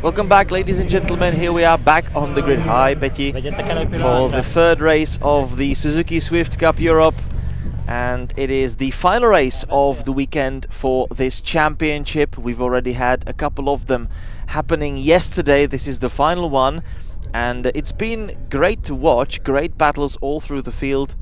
Welcome back, ladies and gentlemen. Here we are back on the grid. Hi, Betty, for the third race of the Suzuki Swift Cup Europe. And it is the final race of the weekend for this championship. We've already had a couple of them happening yesterday. This is the final one. And it's been great to watch. Great battles all through the field.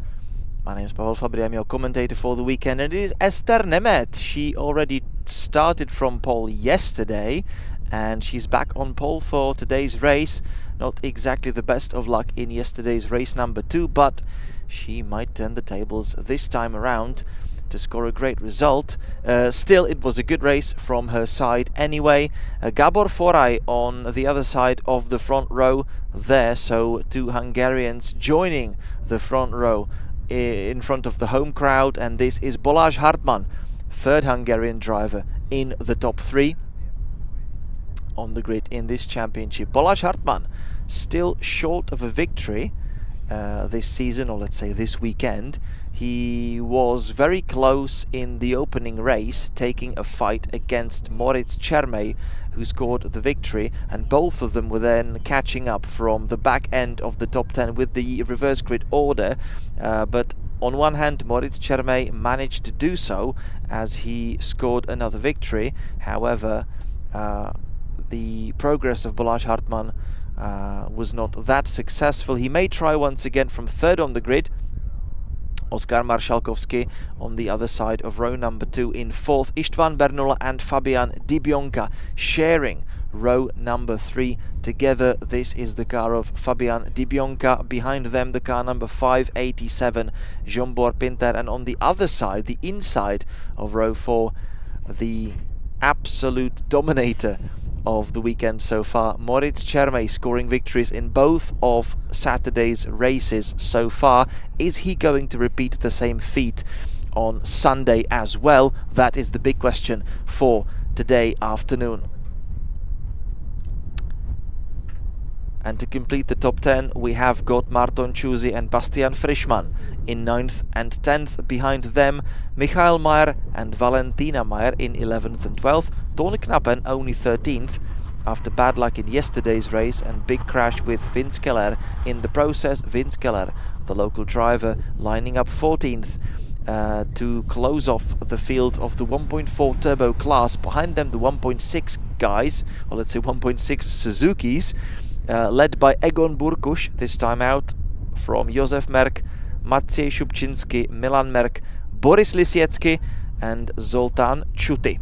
My name is Pavel Fabry, I'm your commentator for the weekend, and it is Esther Nemet. She already started from pole yesterday, and she's back on pole for today's race. Not exactly the best of luck in yesterday's race number 2, but she might turn the tables this time around to score a great result. Still, it was a good race from her side anyway. Gabor Foray on the other side of the front row there, so two Hungarians joining the front row in front of the home crowd, and this is Balázs Hartmann, third Hungarian driver in the top 3 on the grid in this championship. Balázs Hartmann still short of a victory this season, or let's say this weekend. He was very close in the opening race, taking a fight against Moritz Čermej, who scored the victory, and both of them were then catching up from the back end of the top 10 with the reverse grid order. But on one hand, Moritz Čermej managed to do so as he scored another victory. However, the progress of Balázs Hartmann was not that successful. He may try once again from third on the grid. Oskar Marszalkowski on the other side of row number 2 in fourth. István Bernula and Fabian Dibionka sharing row number 3 together. This is the car of Fabian Dibionka. Behind them, the car number 587, Zsombor Pinter. And on the other side, the inside of row 4, the absolute dominator of the weekend so far, Moritz Čermej, scoring victories in both of Saturday's races so far. Is he going to repeat the same feat on Sunday as well? That is the big question for today afternoon. And to complete the top 10, we have got Marton Čuzy and Bastian Frischmann in 9th and 10th. Behind them, Michael Mayer and Valentina Mayer in 11th and 12th. Tony Knappen only 13th after bad luck in yesterday's race and big crash with Vince Keller in the process. Vince Keller, the local driver, lining up 14th to close off the field of the 1.4 turbo class. Behind them, the 1.6 guys, or let's say 1.6 Suzukis, led by Egon Burkuš, this time out from Josef Merk, Maciej Šupčinský, Milan Merk, Boris Lisiecky and Zoltán Čuty.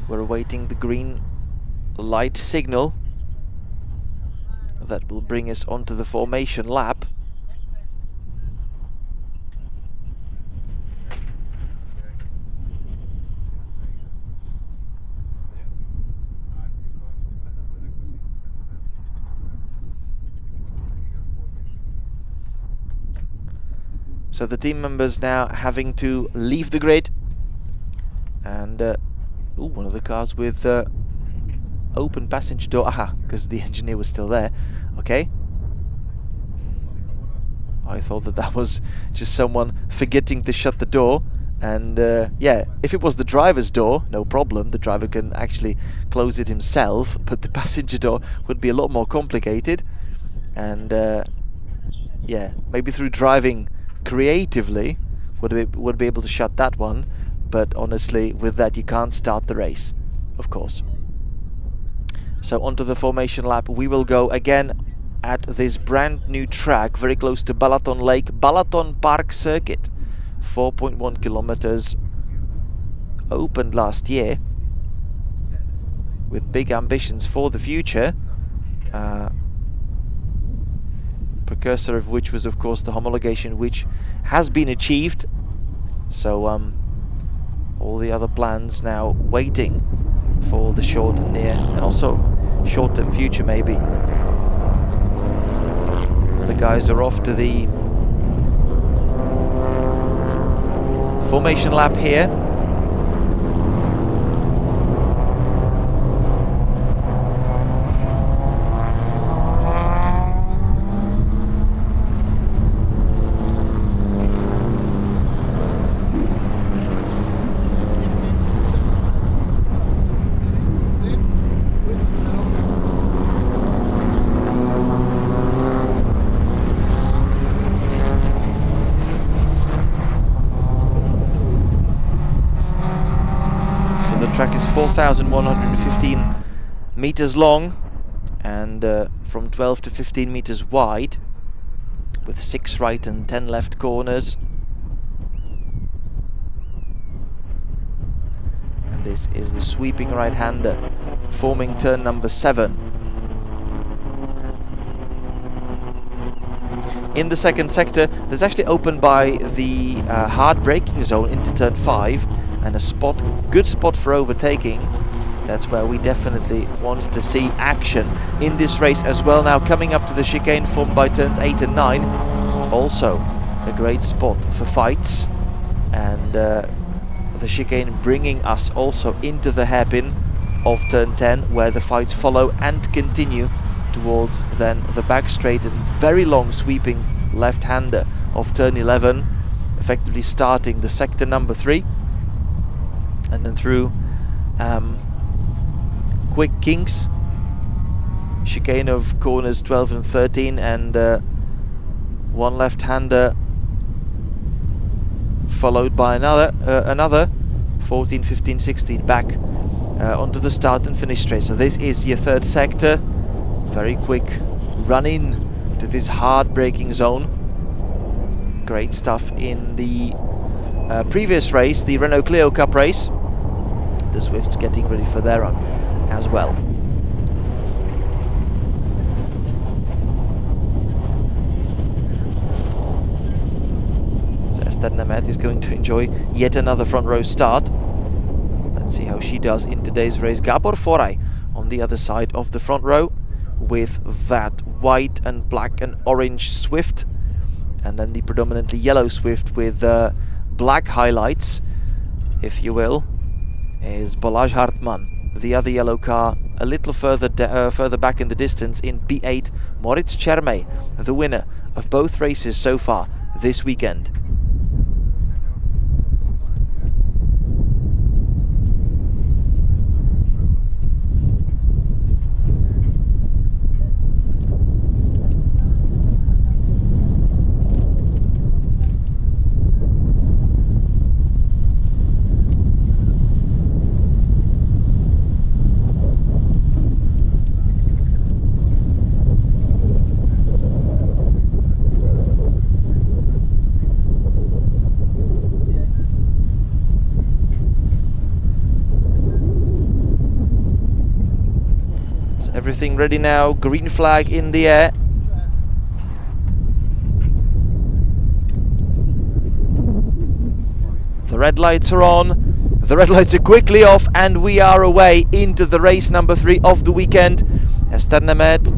We're awaiting the green light signal that will bring us onto the formation lap. So the team members now having to leave the grid, and one of the cars with open passenger door. Aha, because the engineer was still there. Okay. I thought that was just someone forgetting to shut the door. And yeah, if it was the driver's door, no problem. The driver can actually close it himself, but the passenger door would be a lot more complicated. And yeah, maybe through driving creatively would be able to shut that one. But honestly, with that, you can't start the race, of course. So onto the formation lap we will go again at this brand new track very close to Balaton Lake, BalatonPark circuit. 4.1 kilometers, opened last year with big ambitions for the future. Precursor of which was, of course, the homologation, which has been achieved. So all the other plans now waiting for the short and near, and also short-term future maybe. The guys are off to the formation lap here. track is 4,115 meters long and from 12 to 15 meters wide, with 6 right and 10 left corners. And this is the sweeping right-hander forming turn number 7. In the second sector, there's actually opened by the hard braking zone into turn 5, and a good spot for overtaking. That's where we definitely want to see action in this race as well. Now coming up to the chicane formed by turns 8 and 9, also a great spot for fights, and the chicane bringing us also into the hairpin of turn 10, where the fights follow and continue towards then the back straight and very long sweeping left-hander of turn 11, effectively starting the sector number 3, and then through quick kinks, chicane of corners 12 and 13, and one left-hander followed by another 14, 15, 16 back onto the start and finish straight. So this is your third sector. Very quick run in to this hard braking zone. Great stuff in the previous race, the Renault Clio Cup race. The Swifts getting ready for their run as well. So Esther Nemeth is going to enjoy yet another front row start. Let's see how she does in today's race. Gábor Foraj on the other side of the front row, with that white and black and orange Swift, and then the predominantly yellow Swift with black highlights, if you will, is Balázs Hartmann. The other yellow car a little further back in the distance in P8, Moritz Čermej, the winner of both races so far this weekend. Everything ready now, green flag in the air. The red lights are on, the red lights are quickly off, and we are away into the race number 3 of the weekend. Esther Nemeth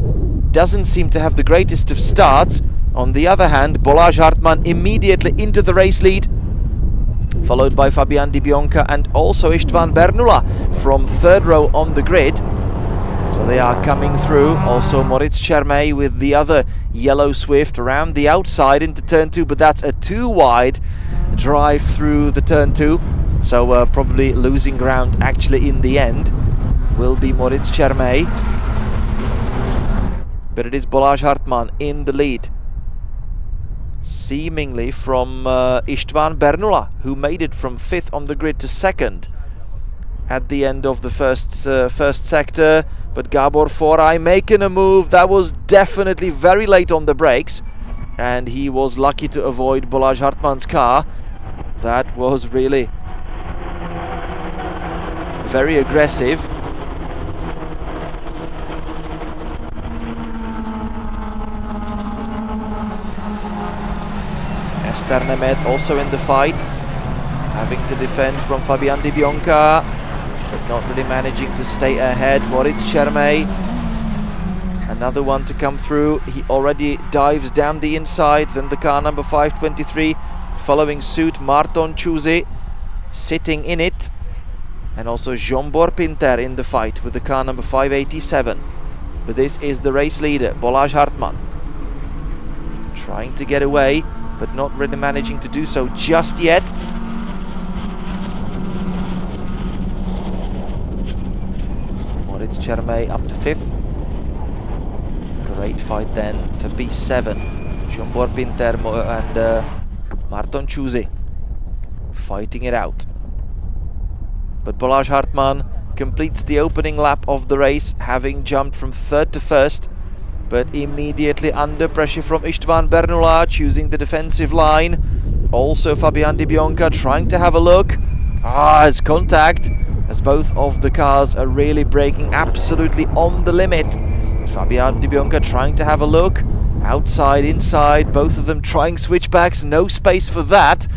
doesn't seem to have the greatest of starts. On the other hand, Balázs Hartmann immediately into the race lead, followed by Fabian Di Bionca and also István Bernula from third row on the grid. So they are coming through. Also Moritz Čermej with the other yellow Swift around the outside into turn 2, but that's a too wide drive through the turn 2. So probably losing ground actually in the end will be Moritz Čermej. But it is Balázs Hartmann in the lead, seemingly from István Bernula, who made it from 5th on the grid to 2nd at the end of the first sector. But Gábor Foraj making a move. That was definitely very late on the brakes, and he was lucky to avoid Balázs Hartmann's car. That was really very aggressive. Esther Nemeth also in the fight, having to defend from Fabian Di Bionca, but not really managing to stay ahead. Moritz Čermej, another one to come through. He already dives down the inside. Then the car number 523 following suit, Márton Csúzi sitting in it, and also Zsombor Pinter in the fight with the car number 587. But this is the race leader, Balázs Hartmann, trying to get away, but not really managing to do so just yet. Moritz Čermej up to 5th. Great fight then for P7. Zsombor Pinter and Márton Csúzi fighting it out. But Balázs Hartmann completes the opening lap of the race, having jumped from third to first, but immediately under pressure from István Bernula, choosing the defensive line. Also Fabian Di Bianca trying to have a look. It's contact, as both of the cars are really braking absolutely on the limit. Fabian Di Bianca trying to have a look. Outside, inside, both of them trying switchbacks, no space for that.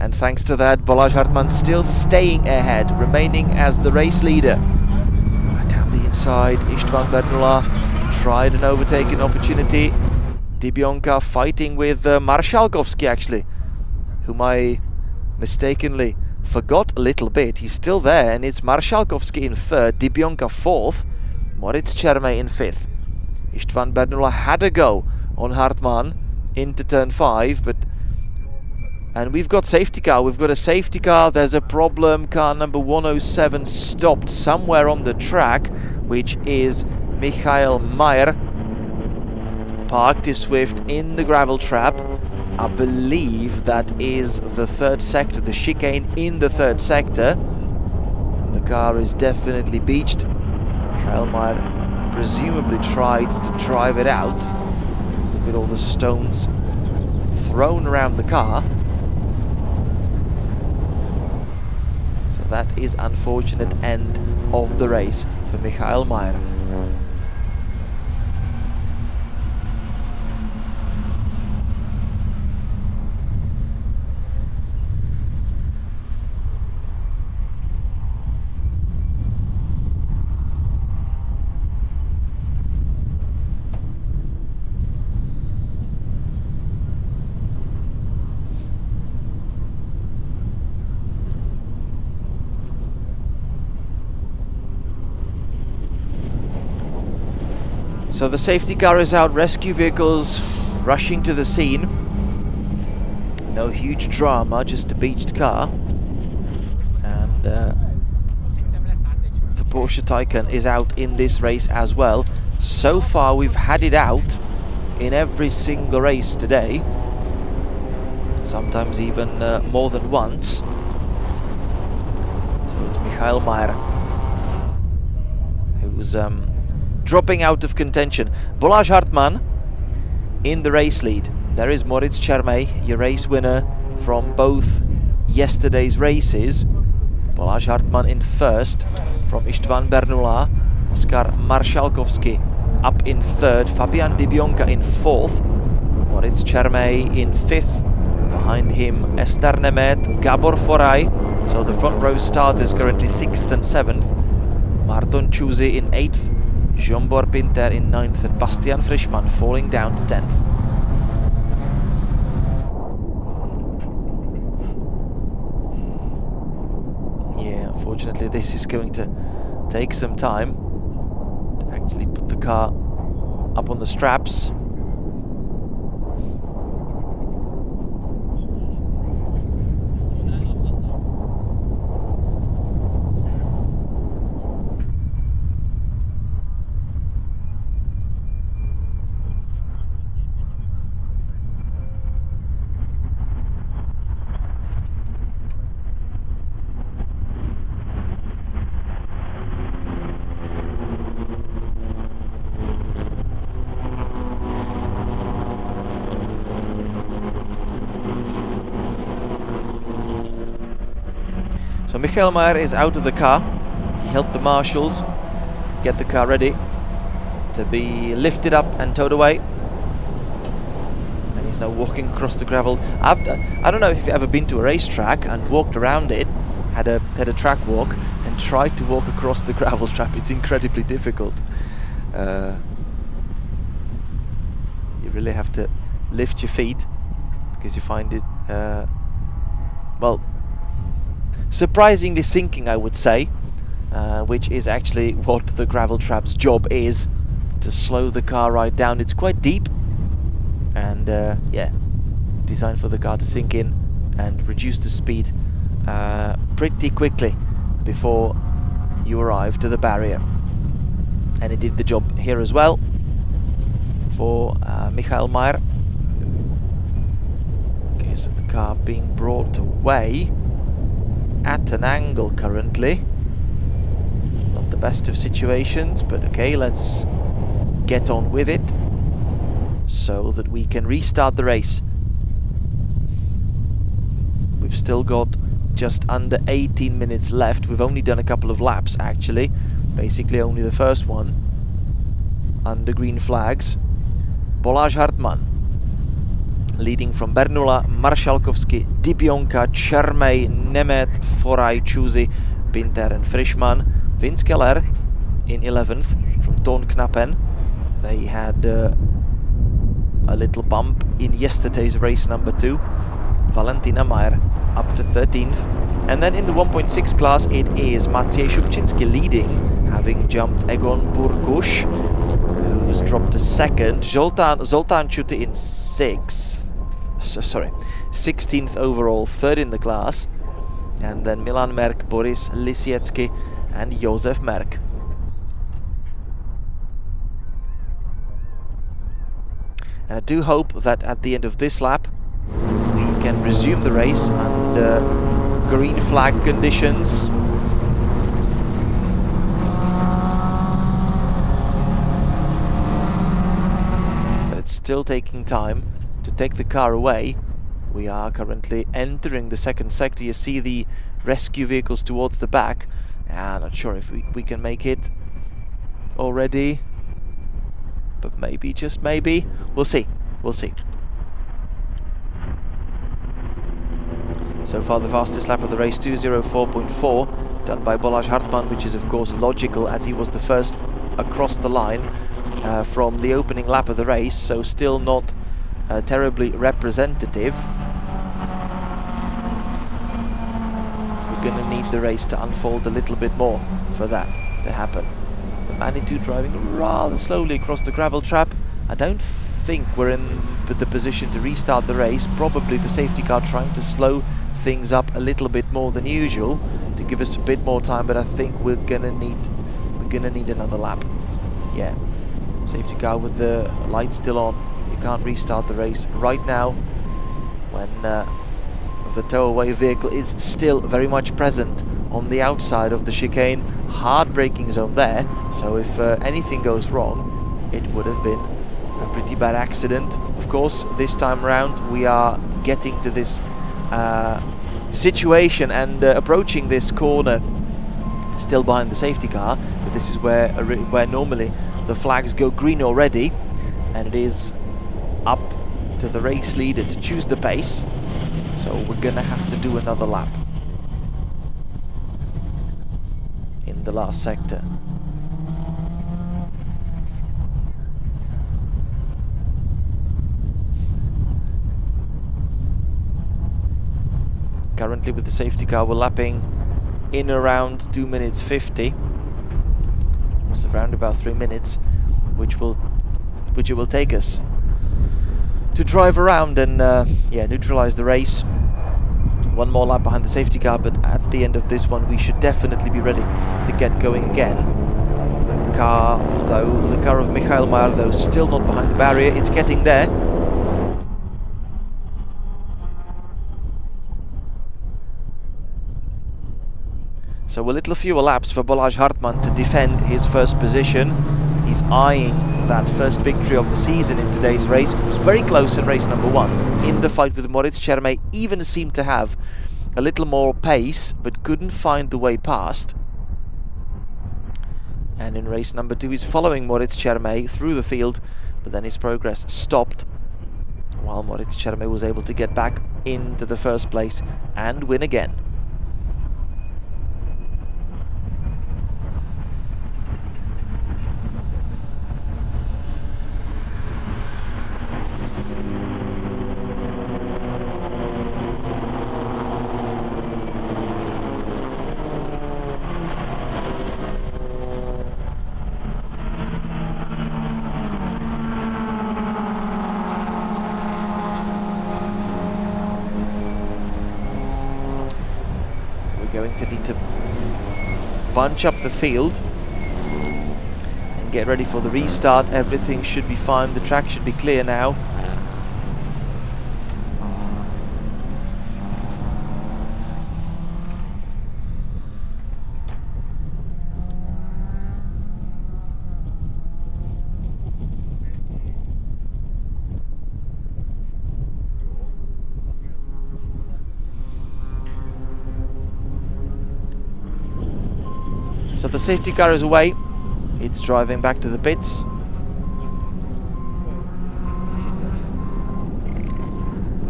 And thanks to that, Balázs Hartmann still staying ahead, remaining as the race leader. Down the inside, István Bernula tried an overtaking opportunity. Di Bianca fighting with Marszalkowski, actually, whom I mistakenly forgot a little bit. He's still there, and it's Marszalkowski in third, Di Bianca fourth, Moritz Čermej in fifth. István Bernula had a go on Hartmann into turn 5, and we've got safety car. We've got a safety car. There's a problem. Car number 107 stopped somewhere on the track, which is Michael Mayer. Parked his Swift in the gravel trap. I believe that is the third sector, the chicane in the third sector. And the car is definitely beached. Michael Mayer presumably tried to drive it out. Look at all the stones thrown around the car. So that is unfortunate end of the race for Michael Mayer. So the safety car is out, rescue vehicles rushing to the scene. No huge drama, just a beached car. And the Porsche Taycan is out in this race as well. So far we've had it out in every single race today. Sometimes even more than once. So it's Michael Mayer who's dropping out of contention. Balázs Hartmann in the race lead. There is Moritz Čermej, your race winner from both yesterday's races. Balázs Hartmann in first from István Bernula. Oskar Marszalkowski up in third. Fabian Di Bianca in fourth. Moritz Čermej in fifth. Behind him Ester Nemet, Gabor Foray. So the front row starters currently sixth and seventh. Marton Čuzy in eighth. Jean-Bor Pinter in 9th and Bastian Frischmann falling down to 10th. Yeah, unfortunately this is going to take some time to actually put the car up on the straps. So Michael Mayer is out of the car. He helped the marshals get the car ready to be lifted up and towed away. And he's now walking across the gravel. I don't know if you've ever been to a racetrack and walked around it, had a track walk and tried to walk across the gravel trap. It's incredibly difficult. You really have to lift your feet because you find it, well, surprisingly sinking, I would say, which is actually what the gravel trap's job is, to slow the car right down. It's quite deep and yeah, designed for the car to sink in and reduce the speed pretty quickly before you arrive to the barrier. And it did the job here as well for Michael Mayer. Okay, so the car being brought away. at an angle currently. Not the best of situations, but okay, let's get on with it so that we can restart the race. We've still got just under 18 minutes left. We've only done a couple of laps actually, basically only the first one under green flags. Balázs Hartmann leading from Bernula, Marszalkowski, Dibionka, Čermej, Nemet, Foraj, Chuzi, Pinter and Frischmann. Vince Keller in 11th from Tornknappen. They had a little bump in yesterday's race number 2. Valentina Mayer up to 13th. And then in the 1.6 class it is Maciej Szubczynski leading, having jumped Egon Burkush, who's dropped to 2nd. Zoltán Chuty in 16th overall, 3rd in the class. And then Milan Merk, Boris Lisiecki and Josef Merk. And I do hope that at the end of this lap we can resume the race under green flag conditions. But it's still taking time to take the car away. We are currently entering the second sector. You see the rescue vehicles towards the back. Not sure if we can make it already, but maybe, just maybe. We'll see. We'll see. So far the fastest lap of the race, 2:04.4, done by Balázs Hartmann, which is of course logical as he was the first across the line from the opening lap of the race, so still not terribly representative. We're gonna need the race to unfold a little bit more for that to happen. The Manitou driving rather slowly across the gravel trap. I don't think we're in the position to restart the race. Probably the safety car trying to slow things up a little bit more than usual to give us a bit more time, but I think we're gonna need another lap. Yeah, safety car with the light still on. You can't restart the race right now when the tow-away vehicle is still very much present on the outside of the chicane. Hard braking zone there, so if anything goes wrong, it would have been a pretty bad accident. Of course, this time around we are getting to this situation and approaching this corner still behind the safety car, but this is where normally the flags go green already, and it is up to the race leader to choose the pace, so we're gonna have to do another lap in the last sector. Currently with the safety car we're lapping in around 2 minutes 50. It's around about 3 minutes, which it will take us to drive around and neutralize the race. One more lap behind the safety car, but at the end of this one we should definitely be ready to get going again. The car of Michael Mayer though still not behind the barrier. It's getting there. So a little fewer laps for Balázs Hartmann to defend his first position. He's eyeing that first victory of the season in today's race. It was very close in race number 1. In the fight with Moritz Čermej, even seemed to have a little more pace, but couldn't find the way past. And in race number 2, he's following Moritz Čermej through the field, but then his progress stopped, while Moritz Čermej was able to get back into the first place and win again. Going to need to bunch up the field and get ready for the restart. Everything should be fine. The track should be clear now. So the safety car is away. It's driving back to the pits.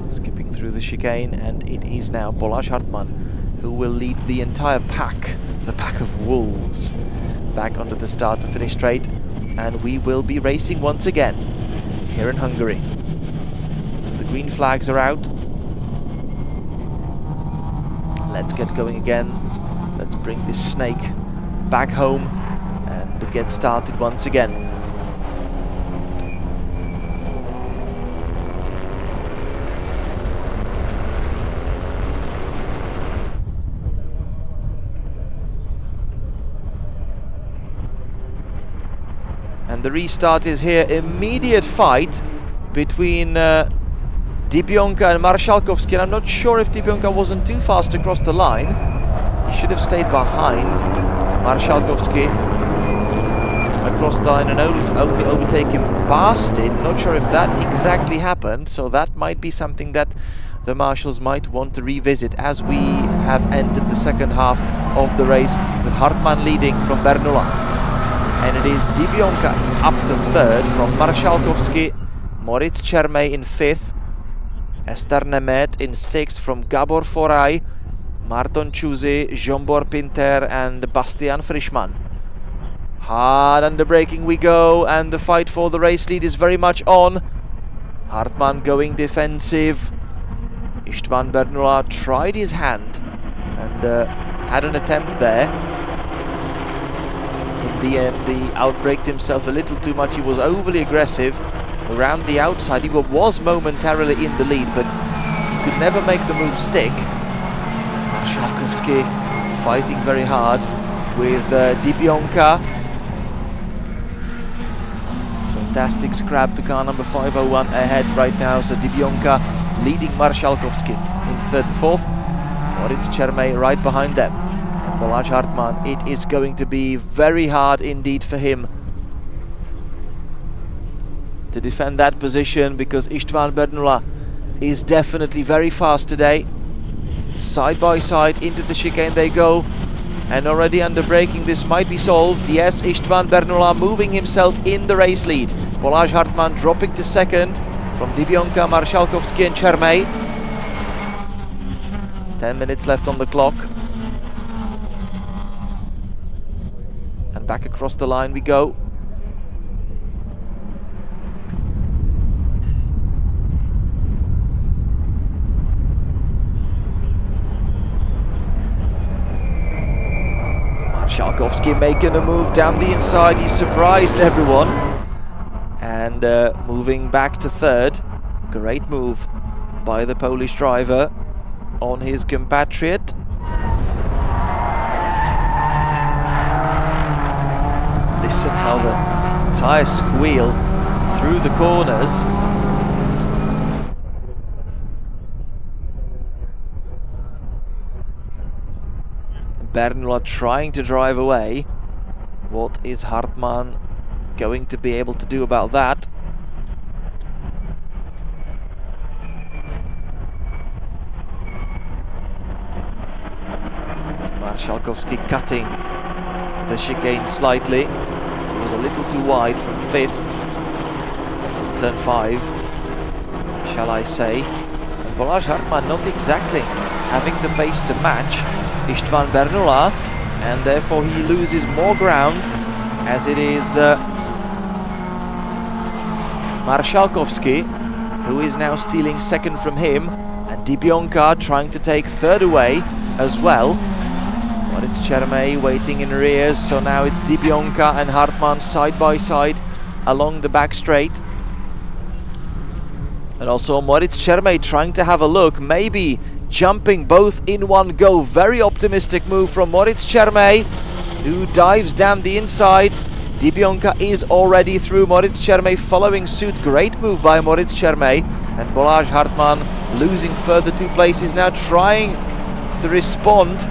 Skipping through the chicane, and it is now Balázs Hartmann who will lead the entire pack, the pack of wolves, back onto the start and finish straight. And we will be racing once again here in Hungary. So the green flags are out. Let's get going again. Let's bring this snake back home and get started once again. And the restart is here. Immediate fight between Dibionka and Marszalkowski. And I'm not sure if Dibionka wasn't too fast across the line. He should have stayed behind Marszalkowski across the line and only overtake him past it. Not sure if that exactly happened, so that might be something that the marshals might want to revisit as we have entered the second half of the race, with Hartmann leading from Bernula. And it is Dibionka up to third from Marszalkowski, Moritz Čermej in fifth, Ester Nemet in sixth from Gabor Foray, Marton Čuzy, Zsombor Pinter and Bastian Frischmann. Hard under braking we go, and the fight for the race lead is very much on. Hartmann going defensive. István Bernula tried his hand and had an attempt there. In the end, he outbraked himself a little too much. He was overly aggressive around the outside. He was momentarily in the lead, but he could never make the move stick. Marszalkowski fighting very hard with Dibionka. Fantastic scrap, the car number 501 ahead right now. So Dibionka leading Marszalkowski in third and fourth. Moritz Čermej right behind them. And Balázs Hartmann, it is going to be very hard indeed for him to defend that position, because István Bernula is definitely very fast today. Side by side into the chicane they go, and already under braking this might be solved. Yes, István Bernula moving himself in the race lead. Balázs Hartmann dropping to second from Dibionka, Marszalkowski and Čermej. 10 minutes left on the clock. And back across the line we go. Marszalkowski making a move down the inside. He's surprised everyone. And moving back to third. Great move by the Polish driver on his compatriot. Listen how the tyres squeal through the corners. Bernula trying to drive away. What is Hartmann going to be able to do about that? Marszalkowski cutting the chicane slightly. It was a little too wide from fifth, or from turn 5, shall I say. And Balázs Hartmann not exactly having the pace to match István Bernula, and therefore he loses more ground, as it is Marszalkowski who is now stealing second from him, and Dibionka trying to take third away as well. But it's Čermej waiting in rears, so now it's Dibionka and Hartmann side by side along the back straight. And also Moritz Čermej trying to have a look, maybe jumping both in one go. Very optimistic move from Moritz Čermej, who dives down the inside. Dibionka is already through. Moritz Čermej following suit. Great move by Moritz Čermej. And Balázs Hartmann losing further 2 places now, trying to respond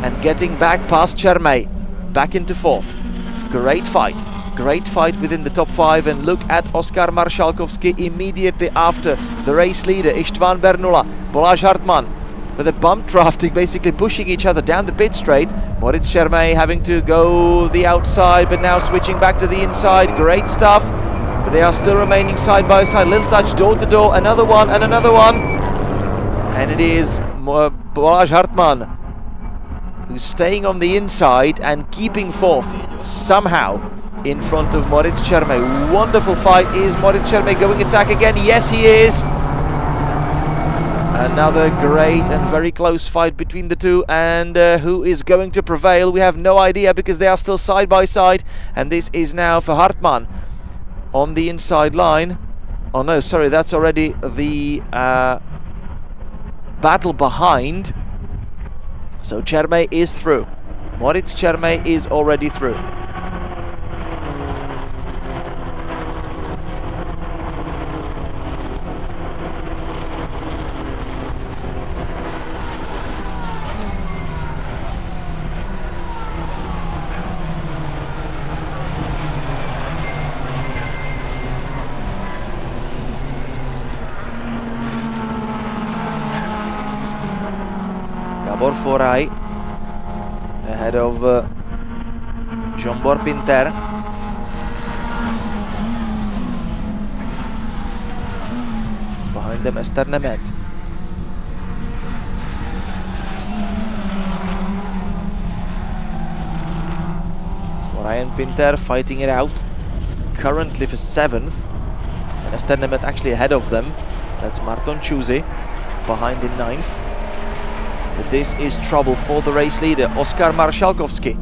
and getting back past Čermej. Back into fourth. Great fight. Great fight within the top 5, and look at Oskar Marszalkowski immediately after the race leader István Bernula. Balázs Hartmann but they're bump drafting, basically pushing each other down the pit straight. Moritz Čermej having to go the outside, but now switching back to the inside. Great stuff, but they are still remaining side by side. Little touch door to door, another one and another one. And it is Balázs Hartmann who's staying on the inside and keeping fourth somehow in front of Moritz Čermej. Wonderful fight. Is Moritz Čermej going attack again? Yes, he is. Another great and very close fight between the two, and who is going to prevail? We have no idea, because they are still side by side, and this is now for Hartmann on the inside line. Oh no, sorry, that's already the battle behind. So Čermej is through. Moritz Čermej is already through. Gabor Foraj ahead of Zsombor Pinter. Behind them Eszter Nemet. Foraj and Pinter fighting it out, currently for 7th, and Eszter Nemet actually ahead of them. That's Marton Čuzy behind in 9th. But this is trouble for the race leader, Oskar Marszalkowski.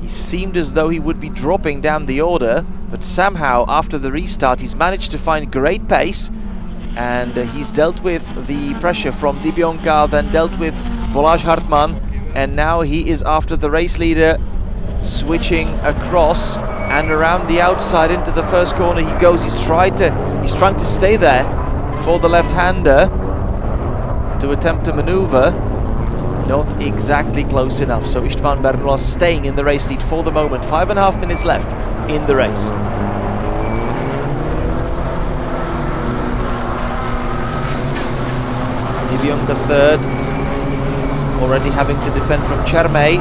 He seemed as though he would be dropping down the order, but somehow after the restart he's managed to find great pace, and he's dealt with the pressure from Dibionka, then dealt with Balázs Hartmann, and now he is after the race leader, switching across and around the outside into the first corner he goes. He's trying to stay there for the left-hander to attempt a maneuver. Not exactly close enough, so István Bernula staying in the race lead for the moment. 5.5 minutes left in the race. Dibionka third, already having to defend from Čermej.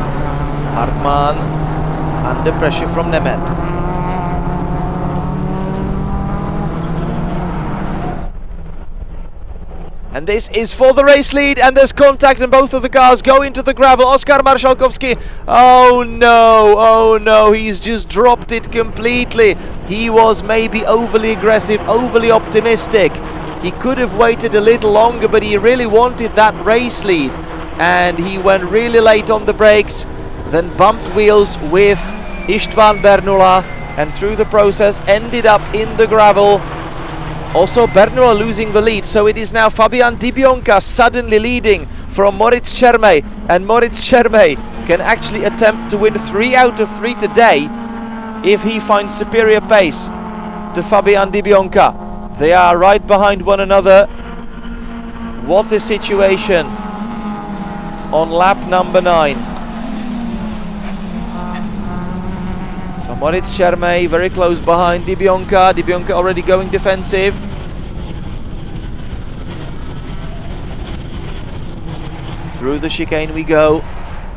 Hartmann under pressure from Nemet. And this is for the race lead, and there's contact, and both of the cars go into the gravel. Oskar Marszalkowski, oh no, he's just dropped it completely. He was maybe overly aggressive, overly optimistic. He could have waited a little longer, but he really wanted that race lead, and he went really late on the brakes, then bumped wheels with István Bernula, and through the process ended up in the gravel. Also Bernula losing the lead, so it is now Fabian Dibionka suddenly leading from Moritz Čermej, and Moritz Čermej can actually attempt to win 3 out of 3 today if he finds superior pace to Fabian Dibionka. They are right behind one another. What a situation on lap number 9. So Moritz Čermej very close behind Dibionka. Dibionka already going defensive. Through the chicane we go.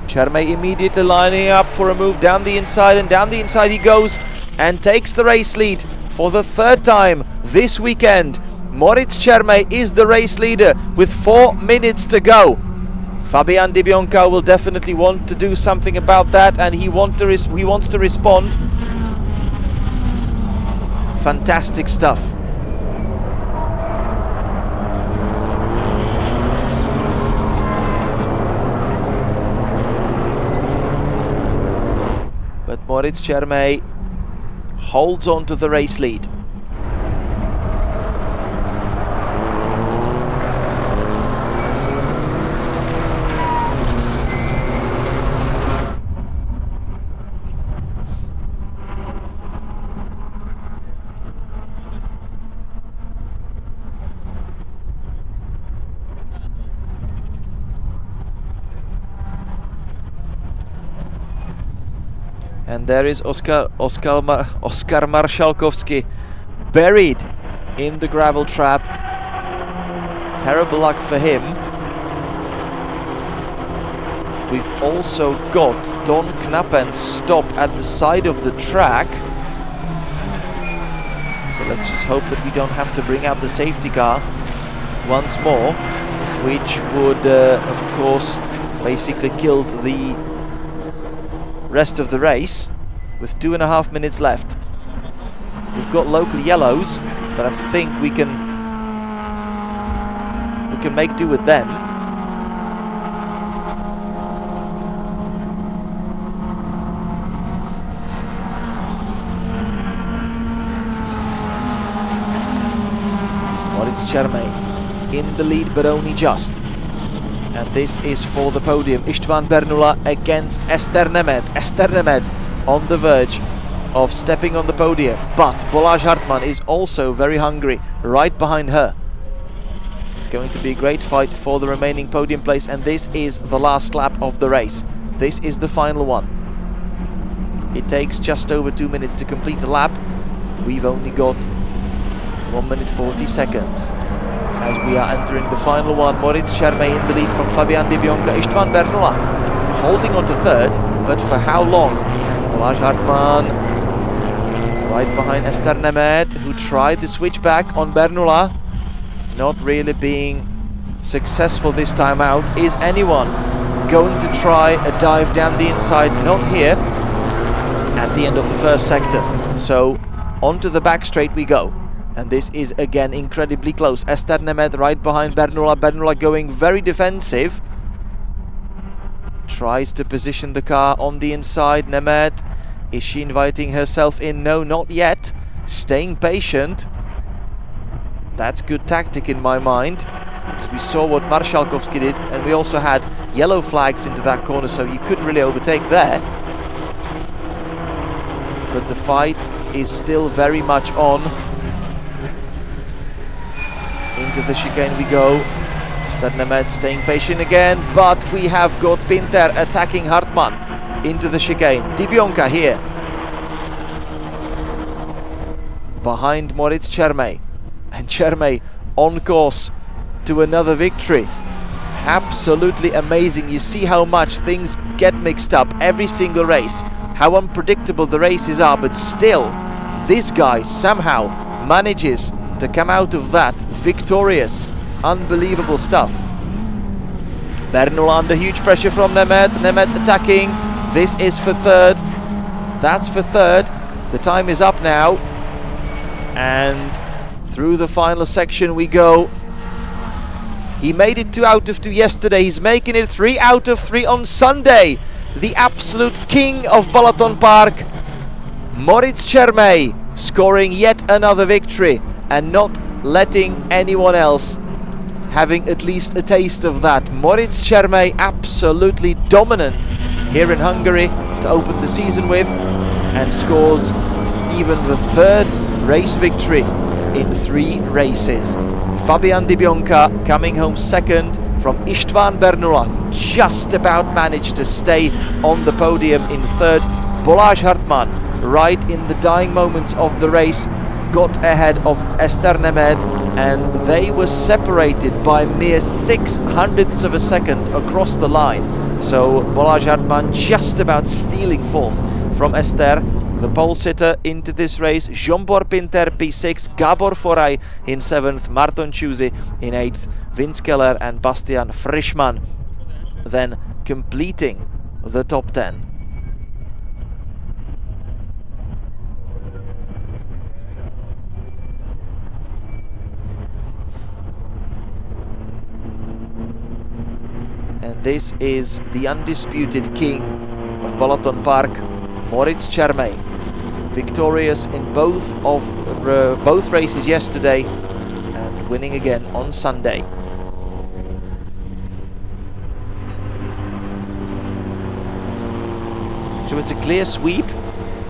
Čermej immediately lining up for a move down the inside, and down the inside he goes and takes the race lead for the 3rd time this weekend. Moritz Čermej is the race leader with 4 minutes to go. Fabian Dibionka will definitely want to do something about that, and he wants to respond. Fantastic stuff. But Moritz Čermej holds on to the race lead. And there is Oskar Marszalkowski buried in the gravel trap. Terrible luck for him. We've also got Don Knappen stop at the side of the track. So let's just hope that we don't have to bring out the safety car once more, which would, of course, basically kill the rest of the race with 2.5 minutes left. We've got local yellows, but I think we can make do with them. Moritz Čermej in the lead, but only just. And this is for the podium. István Bernula against Ester Nemet. Ester Nemet on the verge of stepping on the podium, but Balázs Hartmann is also very hungry right behind her. It's going to be a great fight for the remaining podium place, and this is the last lap of the race. This is the final one. It takes just over 2 minutes to complete the lap. We've only got 1 minute 40 seconds as we are entering the final one. Moritz Čermej in the lead from Fabian Dibionka. István Bernula holding on to third, but for how long? Balázs Hartmann right behind Ester Nemet, who tried the switchback on Bernula, not really being successful this time out. Is anyone going to try a dive down the inside? Not here at the end of the first sector. So onto the back straight we go. And this is again incredibly close. Ester Nemet right behind Bernula. Bernula going very defensive. Tries to position the car on the inside. Nemet, is she inviting herself in? No, not yet. Staying patient. That's good tactic in my mind, because we saw what Marszalkowski did, and we also had yellow flags into that corner, so you couldn't really overtake there. But the fight is still very much on. Into the chicane we go. Ester Nemet staying patient again, but we have got Pinter attacking Hartmann into the chicane. Dibionka here behind Moritz Čermej, and Čermej on course to another victory. Absolutely amazing. You see how much things get mixed up every single race, how unpredictable the races are, but still this guy somehow manages to come out of that victorious. Unbelievable stuff. Bernula under huge pressure from Nemet. Nemet attacking. This is for third. That's for third. The time is up now. And through the final section we go. He made it 2 out of 2 yesterday. He's making it 3 out of 3 on Sunday. The absolute king of BalatonPark, Moritz Čermej, scoring yet another victory and not letting anyone else having at least a taste of that. Moritz Čermej absolutely dominant here in Hungary to open the season with, and scores even the third race victory in 3 races. Fabian Dibionka coming home second from István Bernula, just about managed to stay on the podium in third. Balázs Hartmann, right in the dying moments of the race, got ahead of Ester Nemet, and they were separated by mere 0.06 of a second across the line. So Balázs Hartmann just about stealing fourth from Ester. The pole sitter into this race, Zsombor Pinter P6, Gábor Foraj in 7th, Marton Csúzi in 8th, Vince Keller and Bastian Frischmann then completing the top 10. And this is the undisputed king of BalatonPark, Moritz Čermej, victorious in both races yesterday and winning again on Sunday. So it's a clear sweep,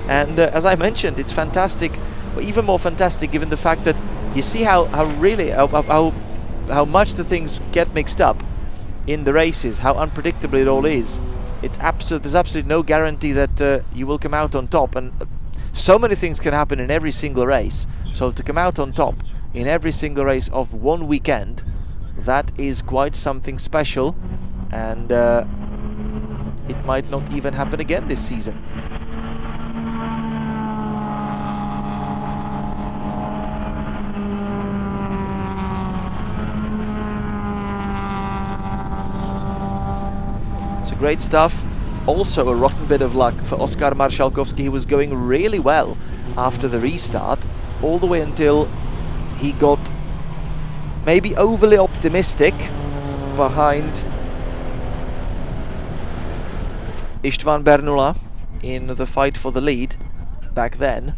and as I mentioned, it's fantastic, but even more fantastic given the fact that you see how much the things get mixed up in the races, how unpredictable it all is. There's absolutely no guarantee that you will come out on top, and so many things can happen in every single race. So to come out on top in every single race of one weekend, that is quite something special. And it might not even happen again this season. So great stuff. Also a rotten bit of luck for Oskar Marszalkowski. He was going really well after the restart, all the way until he got maybe overly optimistic behind István Bernula in the fight for the lead back then,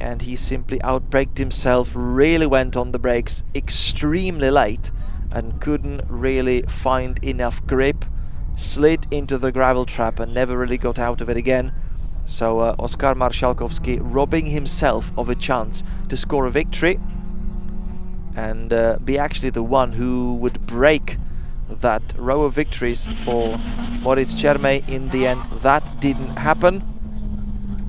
and he simply outbraked himself, really went on the brakes extremely late and couldn't really find enough grip, slid into the gravel trap and never really got out of it again. So Oskar Marszalkowski robbing himself of a chance to score a victory and be actually the one who would break that row of victories for Moritz Čermej. In the end, that didn't happen,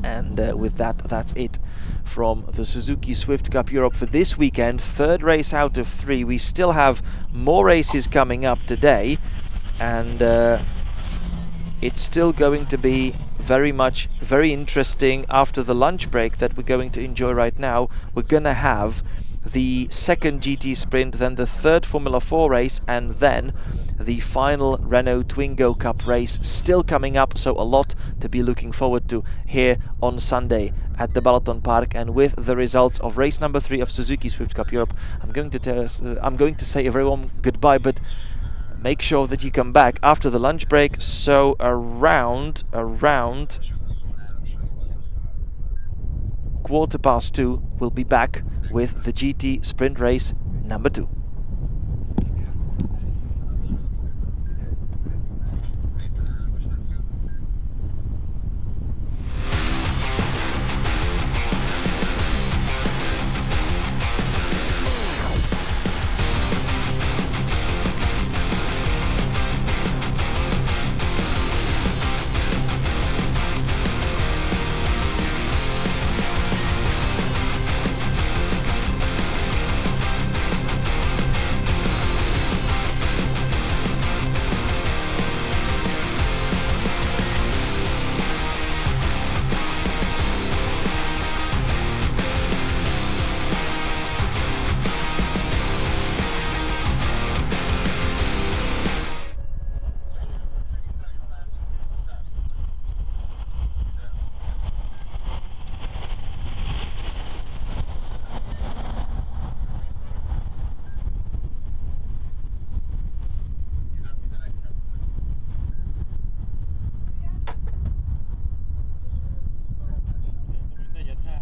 and with that, that's it from the Suzuki Swift Cup Europe for this weekend. Third race out of 3. We still have more races coming up today, and it's still going to be very interesting. After the lunch break that we're going to enjoy right now, we're gonna have the second GT sprint, then the third Formula 4 race, and then the final Renault Twingo Cup race still coming up. So a lot to be looking forward to here on Sunday at the BalatonPark. And with the results of race number 3 of Suzuki Swift Cup Europe, I'm going to say everyone goodbye, but make sure that you come back after the lunch break. So around 2:15 we'll be back with the GT sprint race number 2.